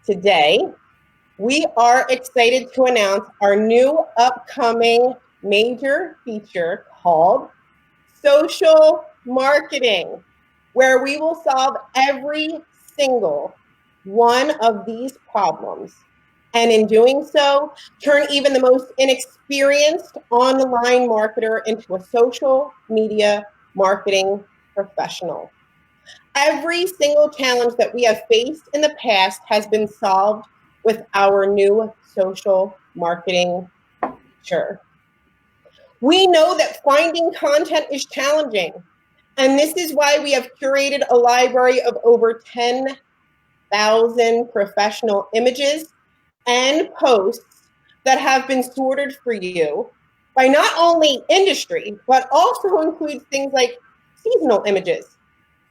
Today, we are excited to announce our new upcoming major feature called social marketing, where we will solve every single one of these problems. And in doing so, turn even the most inexperienced online marketer into a social media marketing professional. Every single challenge that we have faced in the past has been solved with our new social marketing feature. We know that finding content is challenging, and this is why we have curated a library of over 10,000 professional images and posts that have been sorted for you by not only industry, but also includes things like seasonal images,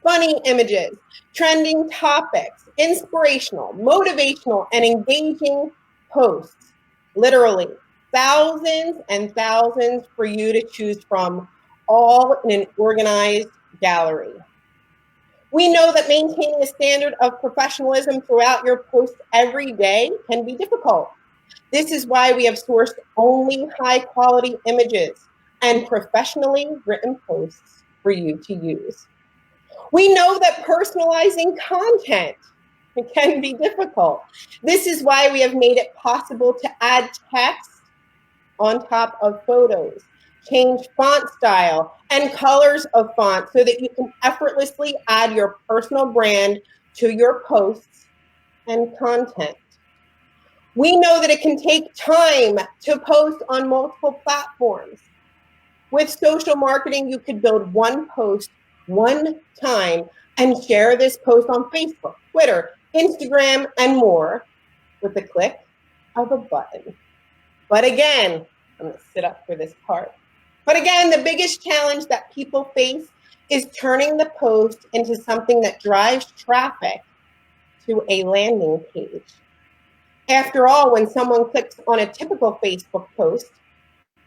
funny images, trending topics, inspirational, motivational, and engaging posts. Literally thousands and thousands for you to choose from, all in an organized gallery. We know that maintaining a standard of professionalism throughout your posts every day can be difficult. This is why we have sourced only high quality images and professionally written posts for you to use. We know that personalizing content can be difficult. This is why we have made it possible to add text on top of photos, change font style and colors of font so that you can effortlessly add your personal brand to your posts and content. We know that it can take time to post on multiple platforms. With social marketing, you could build one post one time and share this post on Facebook, Twitter, Instagram, and more with the click of a button. But again, I'm going to sit up for this part. But again, the biggest challenge that people face is turning the post into something that drives traffic to a landing page. After all, when someone clicks on a typical Facebook post,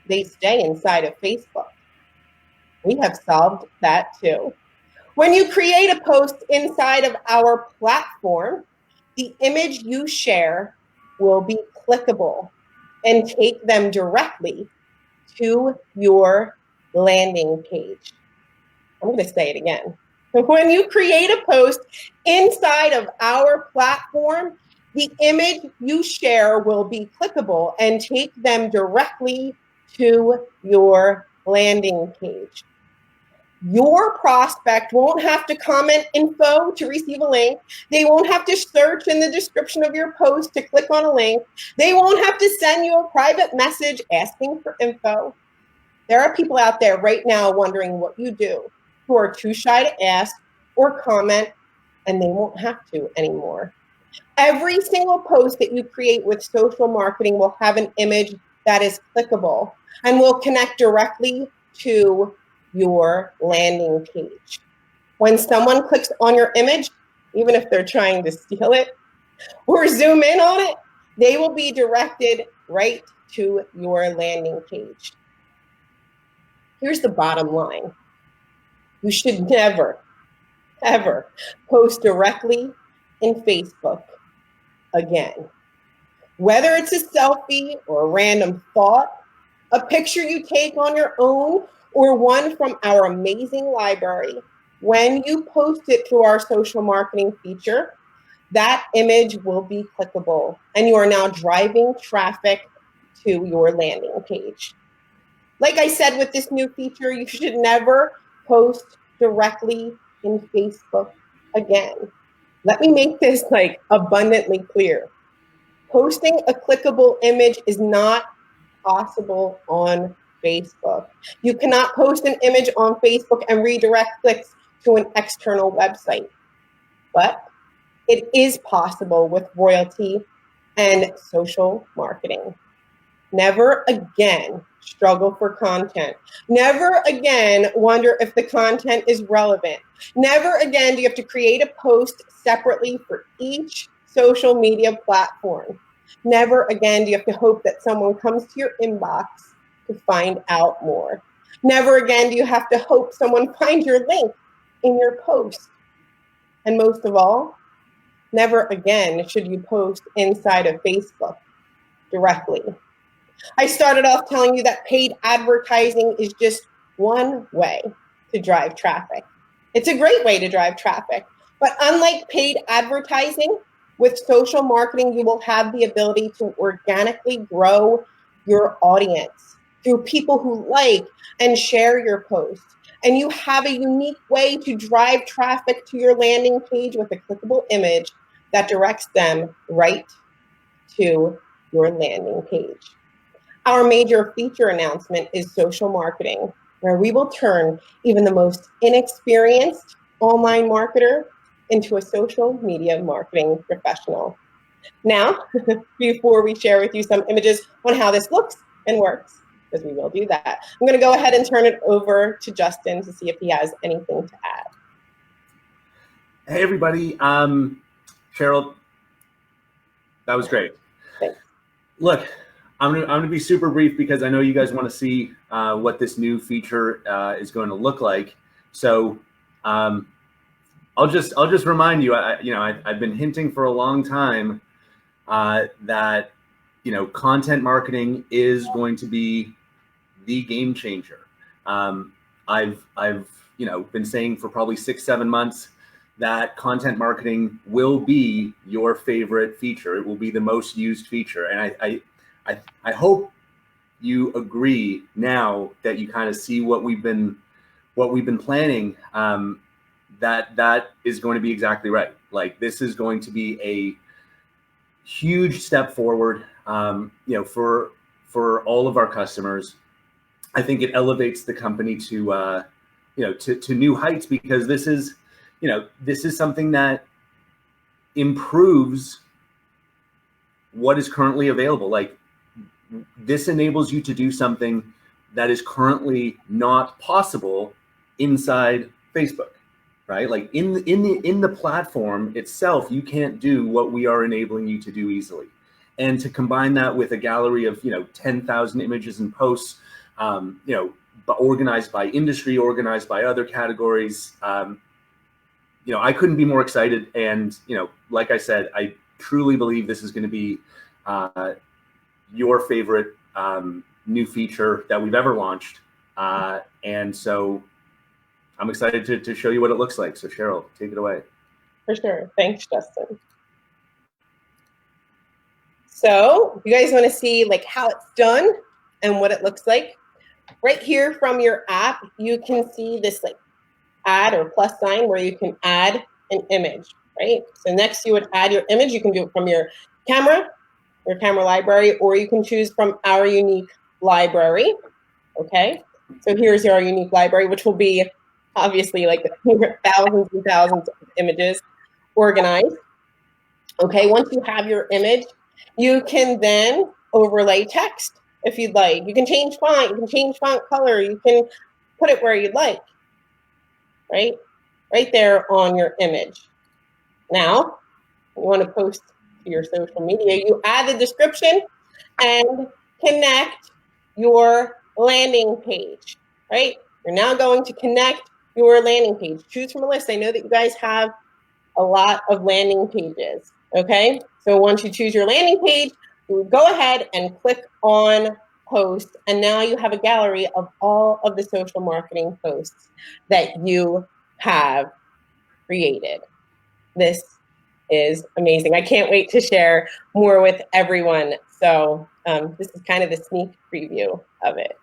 they stay inside of Facebook. We have solved that too. When you create a post inside of our platform, the image you share will be clickable and take them directly to your landing page. I'm going to say it again. When you create a post inside of our platform, the image you share will be clickable and take them directly to your landing page. Your prospect won't have to comment info to receive a link. They won't have to search in the description of your post to click on a link. They won't have to send you a private message asking for info. There are people out there right now wondering what you do who are too shy to ask or comment, and they won't have to anymore. Every single post that you create with social marketing will have an image that is clickable and will connect directly to your landing page. When someone clicks on your image, even if they're trying to steal it or zoom in on it, they will be directed right to your landing page. Here's the bottom line. You should never, ever post directly in Facebook again. Whether it's a selfie or a random thought, a picture you take on your own, or one from our amazing library, when you post it through our social marketing feature, that image will be clickable, and you are now driving traffic to your landing page. Like I said, with this new feature, you should never post directly in Facebook again. Let me make this abundantly clear. Posting a clickable image is not possible on Facebook. You cannot post an image on Facebook and redirect clicks to an external website. But it is possible with Royaltie and social marketing. Never again struggle for content. Never again wonder if the content is relevant. Never again do you have to create a post separately for each social media platform. Never again do you have to hope that someone comes to your inbox to find out more. Never again do you have to hope someone finds your link in your post. And most of all, never again should you post inside of Facebook directly. I started off telling you that paid advertising is just one way to drive traffic. It's a great way to drive traffic, but unlike paid advertising, with social marketing, you will have the ability to organically grow your audience through people who like and share your posts. And you have a unique way to drive traffic to your landing page with a clickable image that directs them right to your landing page. Our major feature announcement is social marketing, where we will turn even the most inexperienced online marketer into a social media marketing professional. Now, before we share with you some images on how this looks and works, because we will do that, I'm going to go ahead and turn it over to Justin to see if he has anything to add. Hey, everybody. Cheryl, that was great. Thanks. Look, I'm gonna be super brief because I know you guys want to see what this new feature is going to look like. So I'll just remind you. I've been hinting for a long time that content marketing is going to be the game changer. I've been saying for probably 6-7 months that content marketing will be your favorite feature. It will be the most used feature, and I hope you agree now that you kind of see what we've been planning. That is going to be exactly right. Like, this is going to be a huge step forward, for all of our customers. I think it elevates the company to new heights, because this is something that improves what is currently available. Like, this enables you to do something that is currently not possible inside Facebook, right? Like, in the platform itself, you can't do what we are enabling you to do easily. And to combine that with a gallery of 10,000 images and posts, organized by industry, organized by other categories, I couldn't be more excited. And like I said, I truly believe this is going to be your favorite new feature that we've ever launched. And so I'm excited to show you what it looks like. So Cheryl, take it away. For sure. Thanks, Justin. So you guys want to see like how it's done and what it looks like? Right here from your app, you can see this like add or plus sign where you can add an image, right? So next you would add your image. You can do it from your camera library, or you can choose from our unique library, okay? So here's our unique library, which will be obviously like thousands and thousands of images organized. Okay, once you have your image, you can then overlay text if you'd like. You can change font, you can change font color, you can put it where you'd like, right? Right there on your image. Now, you want to post to your social media, you add the description and connect your landing page, right? You're now going to connect your landing page. Choose from a list. I know that you guys have a lot of landing pages, okay? So once you choose your landing page, you go ahead and click on post, and now you have a gallery of all of the social marketing posts that you have created. This is amazing. I can't wait to share more with everyone. So this is kind of the sneak preview of it.